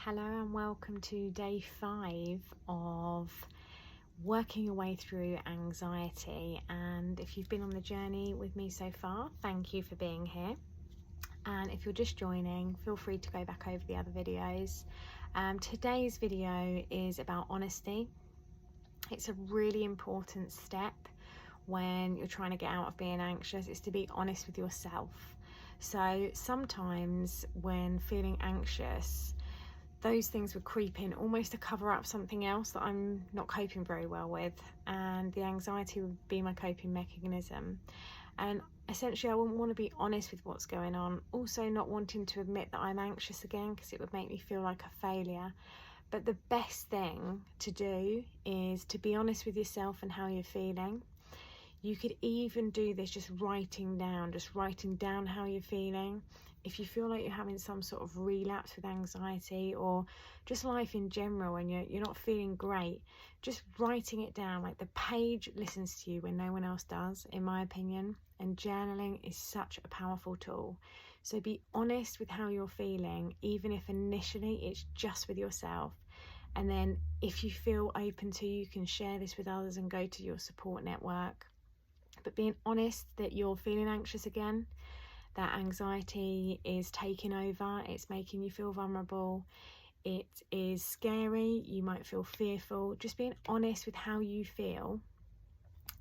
Hello and welcome to day 5 of working your way through anxiety. And if you've been on the journey with me so far, thank you for being here. And if you're just joining, feel free to go back over the other videos. Today's video is about honesty. It's a really important step when you're trying to get out of being anxious, is to be honest with yourself. So sometimes when feeling anxious, those things would creep in almost to cover up something else that I'm not coping very well with, and the anxiety would be my coping mechanism. And essentially I wouldn't want to be honest with what's going on, also not wanting to admit that I'm anxious again because it would make me feel like a failure. But the best thing to do is to be honest with yourself and how you're feeling. You could even do this just writing down how you're feeling. If you feel like you're having some sort of relapse with anxiety, or just life in general and you're not feeling great, just writing it down. Like, the page listens to you when no one else does, in my opinion, and journaling is such a powerful tool. So be honest with how you're feeling, even if initially it's just with yourself. And then if you feel open to, you can share this with others and go to your support network. But being honest that you're feeling anxious again, that anxiety is taking over, it's making you feel vulnerable, it is scary, you might feel fearful. Just being honest with how you feel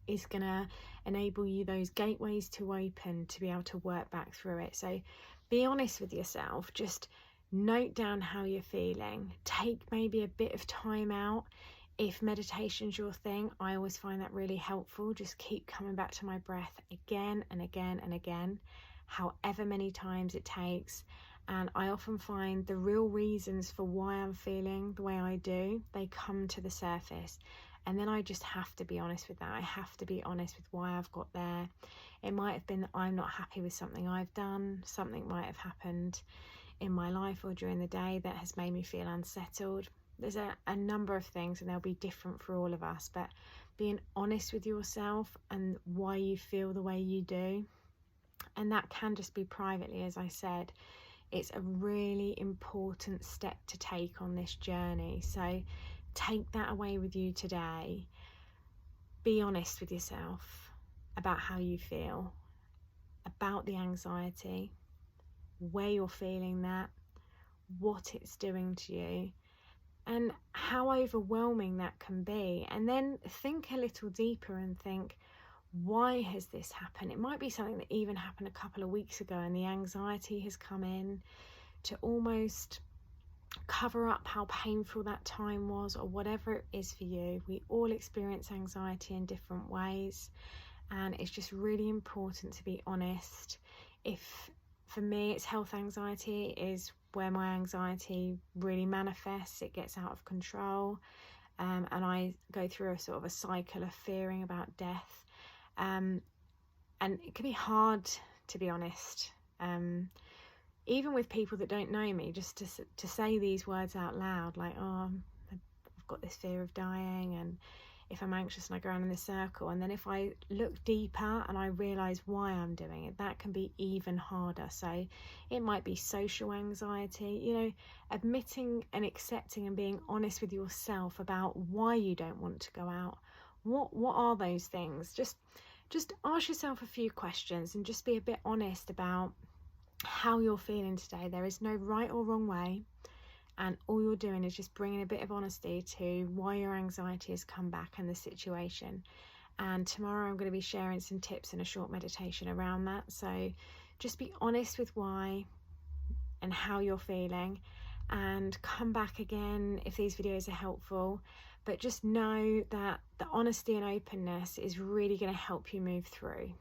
is going to enable you those gateways to open to be able to work back through it. So be honest with yourself, just note down how you're feeling, take maybe a bit of time out. If meditation's your thing, I always find that really helpful. Just keep coming back to my breath again and again and again, however many times it takes. And I often find the real reasons for why I'm feeling the way I do, they come to the surface. And then I just have to be honest with that. I have to be honest with why I've got there. It might have been that I'm not happy with something I've done. Something might have happened in my life or during the day that has made me feel unsettled. There's a number of things, and they'll be different for all of us, but being honest with yourself and why you feel the way you do, and that can just be privately, as I said, it's a really important step to take on this journey. So take that away with you today. Be honest with yourself about how you feel, about the anxiety, where you're feeling that, what it's doing to you, and how overwhelming that can be. And then think a little deeper and think, why has this happened? It might be something that even happened a couple of weeks ago, and the anxiety has come in to almost cover up how painful that time was, or whatever it is for you. We all experience anxiety in different ways, and it's just really important to be honest. If for me it's health anxiety is where my anxiety really manifests, it gets out of control, and I go through a sort of a cycle of fearing about death, and it can be hard, to be honest, even with people that don't know me, just to say these words out loud, like, oh, I've got this fear of dying, and if I'm anxious and I go around in a circle, and then if I look deeper and I realise why I'm doing it, that can be even harder. So it might be social anxiety, you know, admitting and accepting and being honest with yourself about why you don't want to go out. What are those things? Just ask yourself a few questions and just be a bit honest about how you're feeling today. There is no right or wrong way. And all you're doing is just bringing a bit of honesty to why your anxiety has come back and the situation. And tomorrow I'm going to be sharing some tips and a short meditation around that. So just be honest with why and how you're feeling, and come back again if these videos are helpful. But just know that the honesty and openness is really going to help you move through.